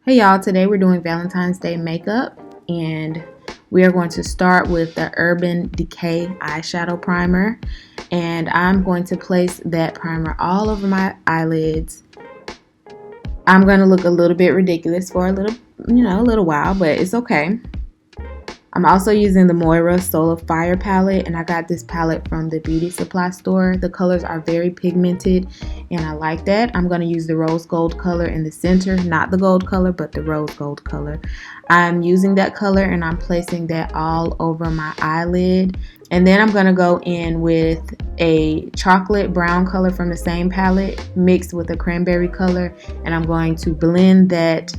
Hey y'all, today we're doing Valentine's Day makeup and we are going to start with the Urban Decay eyeshadow primer, and I'm going to place that primer all over my eyelids. I'm going to look a little bit ridiculous for a little while, but it's okay. I'm also using the Moira Soul of Fire palette, and I got this palette from the beauty supply store. The colors are very pigmented and I like that. I'm going to use the rose gold color in the center, not the gold color, but the rose gold color. I'm using that color and I'm placing that all over my eyelid. And then I'm going to go in with a chocolate brown color from the same palette mixed with a cranberry color, and I'm going to blend that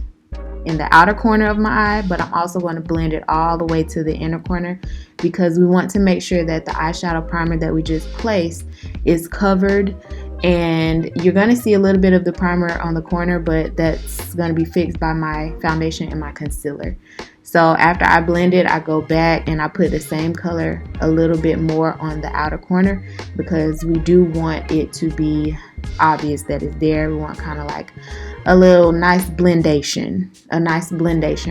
in the outer corner of my eye, but I'm also going to blend it all the way to the inner corner because we want to make sure that the eyeshadow primer that we just placed is covered. And you're going to see a little bit of the primer on the corner, but that's going to be fixed by my foundation and my concealer. So after I blend it, I go back and I put the same color a little bit more on the outer corner because we do want it to be obvious that it's there. We want kind of like a little nice blendation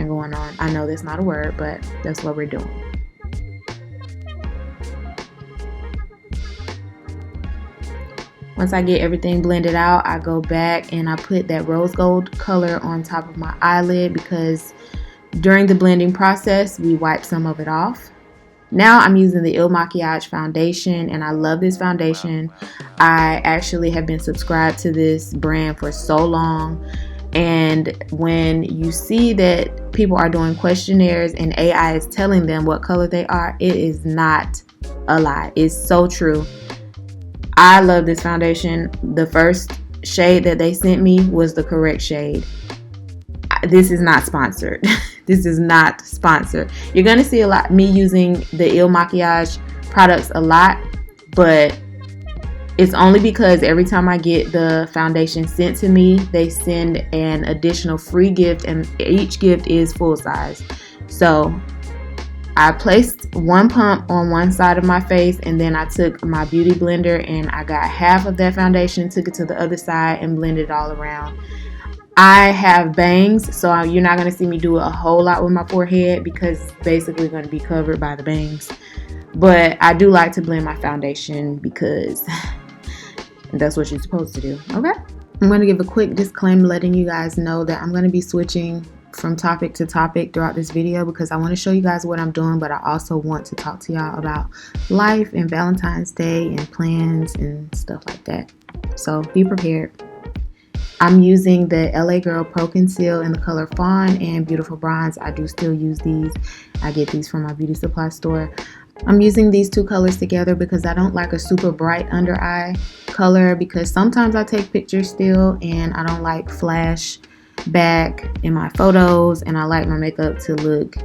going on. I know that's not a word, but that's what we're doing. Once I get everything blended out, I go back and I put that rose gold color on top of my eyelid because during the blending process, we wipe some of it off. Now I'm using the Il Makiage foundation, and I love this foundation. I actually have been subscribed to this brand for so long. And when you see that people are doing questionnaires and AI is telling them what color they are, it is not a lie. It's so true. I love this foundation. The first shade that they sent me was the correct shade. This is not sponsored. This is not sponsored. You're going to see a lot me using the Il Makiage products a lot, but it's only because every time I get the foundation sent to me, they send an additional free gift, and each gift is full size. So I placed one pump on one side of my face, and then I took my beauty blender and I got half of that foundation, took it to the other side and blended it all around. I have bangs, so you're not going to see me do a whole lot with my forehead because it's basically going to be covered by the bangs. But I do like to blend my foundation because that's what you're supposed to do. Okay? I'm going to give a quick disclaimer letting you guys know that I'm going to be switching from topic to topic throughout this video because I want to show you guys what I'm doing, but I also want to talk to y'all about life and Valentine's Day and plans and stuff like that. So be prepared. I'm using the LA Girl Pro Conceal in the color Fawn and Beautiful Bronze. I do still use these. I get these from my beauty supply store. I'm using these two colors together because I don't like a super bright under eye color because sometimes I take pictures still and I don't like flash back in my photos, and I like my makeup to look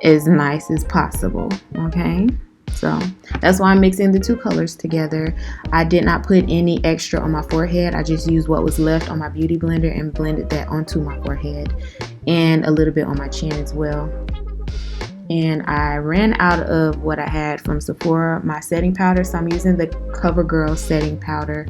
as nice as possible. Okay? So that's why I'm mixing the two colors together. I did not put any extra on my forehead. I just used what was left on my beauty blender and blended that onto my forehead and a little bit on my chin as well. And I ran out of what I had from Sephora, my setting powder. So I'm using the CoverGirl setting powder,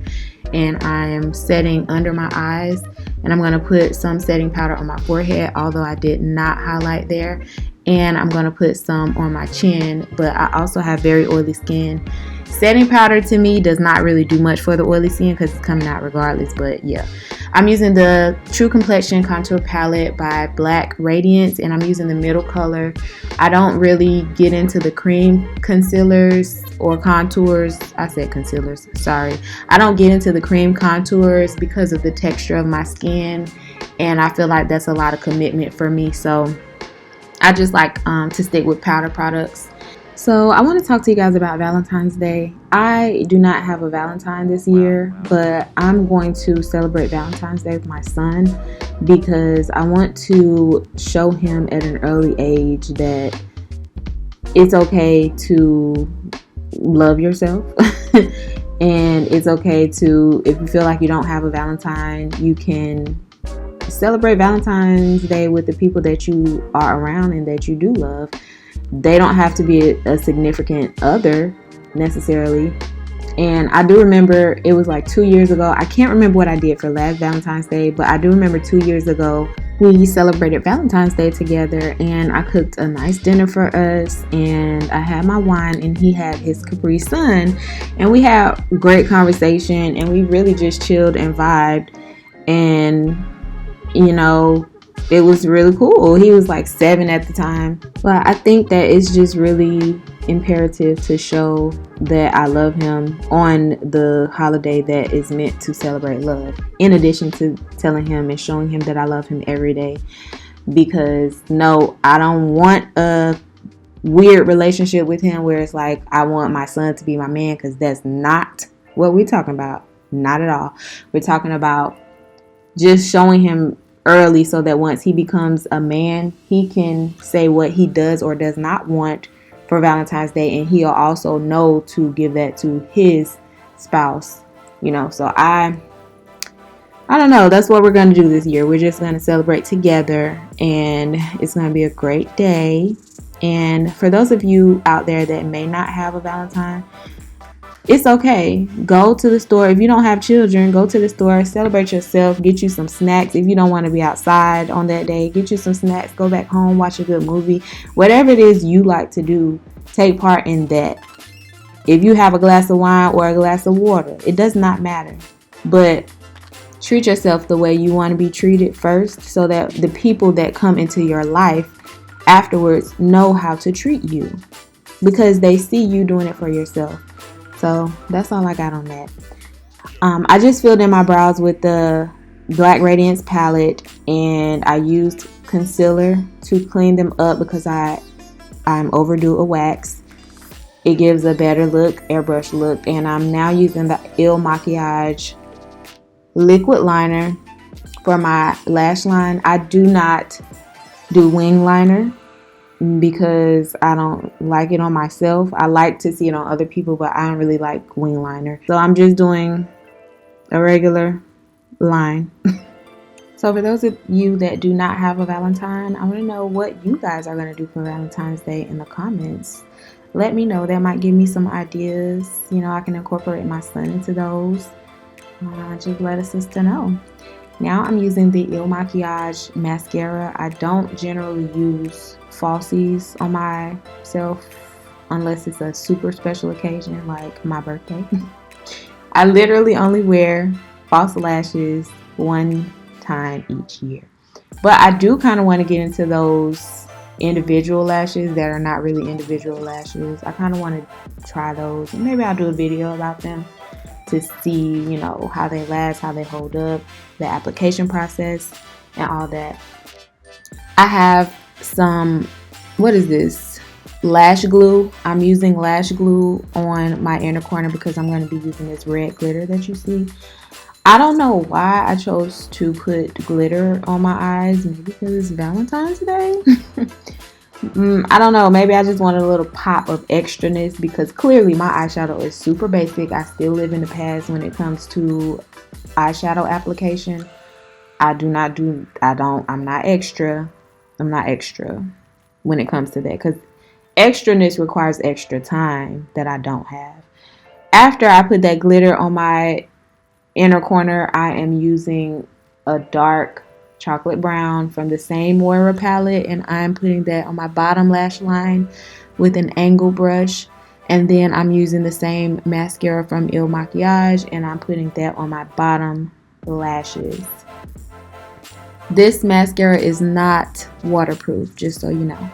and I am setting under my eyes, and I'm going to put some setting powder on my forehead, although I did not highlight there. And I'm going to put some on my chin, but I also have very oily skin. Setting powder to me does not really do much for the oily skin because it's coming out regardless, but yeah. I'm using the True Complexion Contour Palette by Black Radiance, and I'm using the middle color. I don't really get into the cream concealers or contours. I said concealers, sorry. I don't get into the cream contours because of the texture of my skin, and I feel like that's a lot of commitment for me, so I just like to stick with powder products. So I want to talk to you guys about Valentine's Day. I do not have a Valentine this year, but I'm going to celebrate Valentine's Day with my son because I want to show him at an early age that it's okay to love yourself. And it's okay to, if you feel like you don't have a Valentine, you can celebrate Valentine's Day with the people that you are around and that you do love. They don't have to be a significant other necessarily. And I do remember it was like 2 years ago. I can't remember what I did for last Valentine's Day, but I do remember 2 years ago We celebrated Valentine's Day together, and I cooked a nice dinner for us, and I had my wine and he had his Capri Sun, and we had great conversation, and we really just chilled and vibed. And you know, it was really cool. He was like 7 at the time. But I think that it's just really imperative to show that I love him on the holiday that is meant to celebrate love, in addition to telling him and showing him that I love him every day. Because no, I don't want a weird relationship with him where it's like I want my son to be my man, because that's not what we're talking about. Not at all. We're talking about just showing him early so that once he becomes a man, he can say what he does or does not want for Valentine's Day, and he'll also know to give that to his spouse. So I don't know. That's what we're going to do this year. We're just going to celebrate together, and it's going to be a great day. And for those of you out there that may not have a Valentine, it's okay. Go to the store. If you don't have children, go to the store, celebrate yourself, get you some snacks. If you don't want to be outside on that day, get you some snacks, go back home, watch a good movie. Whatever it is you like to do, take part in that. If you have a glass of wine or a glass of water, it does not matter. But treat yourself the way you want to be treated first, so that the people that come into your life afterwards know how to treat you, because they see you doing it for yourself. So that's all I got on that. I just filled in my brows with the Black Radiance palette, and I used concealer to clean them up because I'm overdue a wax. It gives a better look, airbrush look, and I'm now using the Il Makiage liquid liner for my lash line. I do not do wing liner because I don't like it on myself. I like to see it on other people, but I don't really like wing liner. So I'm just doing a regular line. So for those of you that do not have a Valentine, I want to know what you guys are going to do for Valentine's Day in the comments. Let me know. That might give me some ideas. I can incorporate my son into those. Just let a sister know. Now I'm using the Il Makiage mascara. I don't generally use falsies on myself unless it's a super special occasion like my birthday. I literally only wear false lashes one time each year. But I do kind of want to get into those individual lashes that are not really individual lashes. I kind of want to try those, and maybe I'll do a video about them to see, how they last, how they hold up, the application process, and all that. I have some, what is this? Lash glue. I'm using lash glue on my inner corner because I'm going to be using this red glitter that you see. I don't know why I chose to put glitter on my eyes. Maybe because it's Valentine's Day. I don't know. Maybe I just wanted a little pop of extraness, because clearly my eyeshadow is super basic. I still live in the past when it comes to eyeshadow application. I'm not extra. I'm not extra when it comes to that, because extraness requires extra time that I don't have. After I put that glitter on my inner corner, I am using a dark chocolate brown from the same Moira palette, and I'm putting that on my bottom lash line with an angle brush. And then I'm using the same mascara from Il Makiage, and I'm putting that on my bottom lashes. This mascara is not waterproof, just so you know.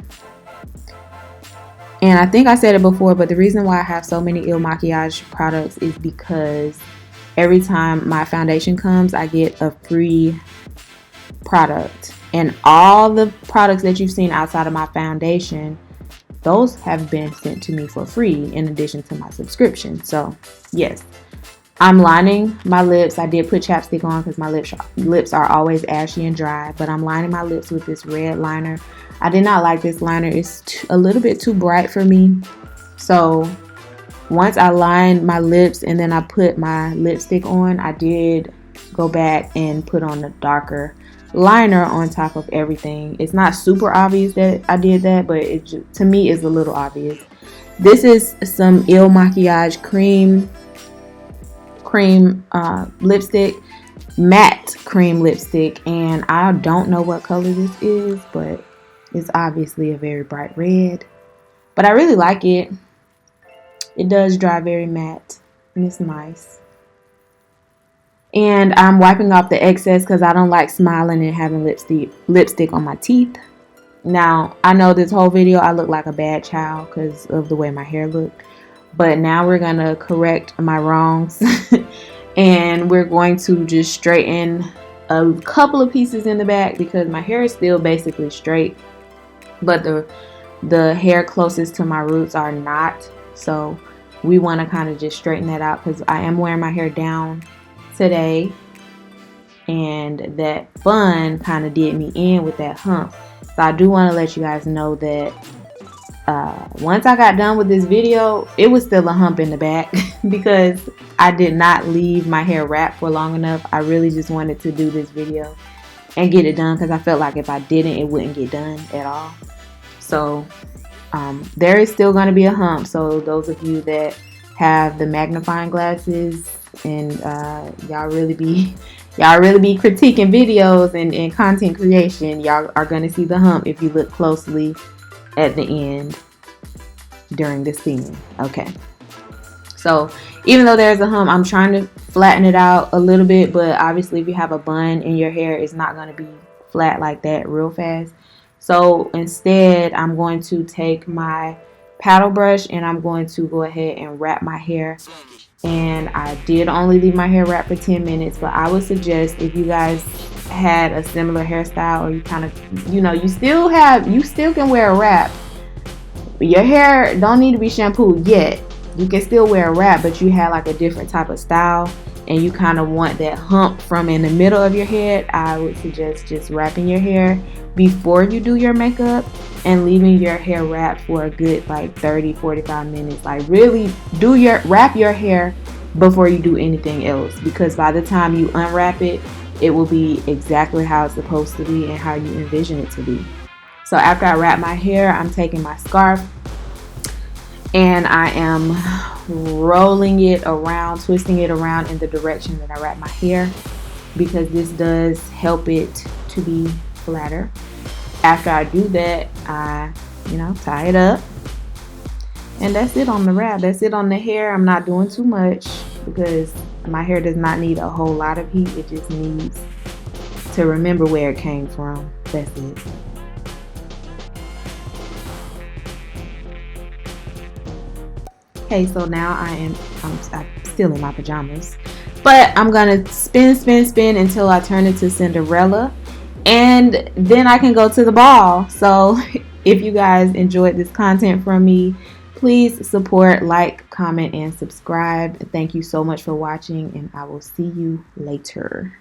And I think I said it before, but the reason why I have so many Il Makiage products is because every time my foundation comes, I get a free product. And all the products that you've seen outside of my foundation, those have been sent to me for free in addition to my subscription. So yes, I'm lining my lips. I did put chapstick on because my lips are always ashy and dry, but I'm lining my lips with this red liner. I did not like this liner. It's a little bit too bright for me. So once I lined my lips and then I put my lipstick on, I did go back and put on the darker liner on top of everything. It's not super obvious that I did that, but it just, to me, is a little obvious. This is some Il Makiage cream lipstick. matte cream lipstick, and I don't know what color this is, but it's obviously a very bright red. But I really like it. It does dry very matte, and it's nice. And I'm wiping off the excess because I don't like smiling and having lipstick on my teeth. Now, I know this whole video I look like a bad child because of the way my hair looked. But now we're going to correct my wrongs. And we're going to just straighten a couple of pieces in the back because my hair is still basically straight. But the hair closest to my roots are not. So we want to kind of just straighten that out because I am wearing my hair down today. And that bun kind of did me in with that hump. So I do want to let you guys know that once I got done with this video, it was still a hump in the back because I did not leave my hair wrapped for long enough. I really just wanted to do this video and get it done because I felt like if I didn't, it wouldn't get done at all. So there is still going to be a hump. So those of you that have the magnifying glasses and y'all really be critiquing videos and content creation, y'all are going to see the hump if you look closely at the end during the spin. Okay, so even though there's a hump, I'm trying to flatten it out a little bit, but obviously if you have a bun in your hair, it's not going to be flat like that real fast. So instead, I'm going to take my paddle brush and I'm going to go ahead and wrap my hair. And I did only leave my hair wrapped for 10 minutes, but I would suggest if you guys had a similar hairstyle, or you kind of, you still can wear a wrap. Your hair don't need to be shampooed yet. You can still wear a wrap, but you had like a different type of style and you kind of want that hump from in the middle of your head. I would suggest just wrapping your hair before you do your makeup and leaving your hair wrapped for a good like 30-45 minutes. Like really wrap your hair before you do anything else, because by the time you unwrap it, it will be exactly how it's supposed to be and how you envision it to be. So after I wrap my hair, I'm taking my scarf and I am rolling it around, twisting it around in the direction that I wrap my hair, because this does help it to be flatter. After I do that, I tie it up, and that's it on the wrap. That's it on the hair. I'm not doing too much because my hair does not need a whole lot of heat. It just needs to remember where it came from. That's it. Okay, so now I'm still in my pajamas, but I'm gonna spin until I turn into Cinderella, and then I can go to the ball. So if you guys enjoyed this content from me, please support, like, comment, and subscribe. Thank you so much for watching, and I will see you later.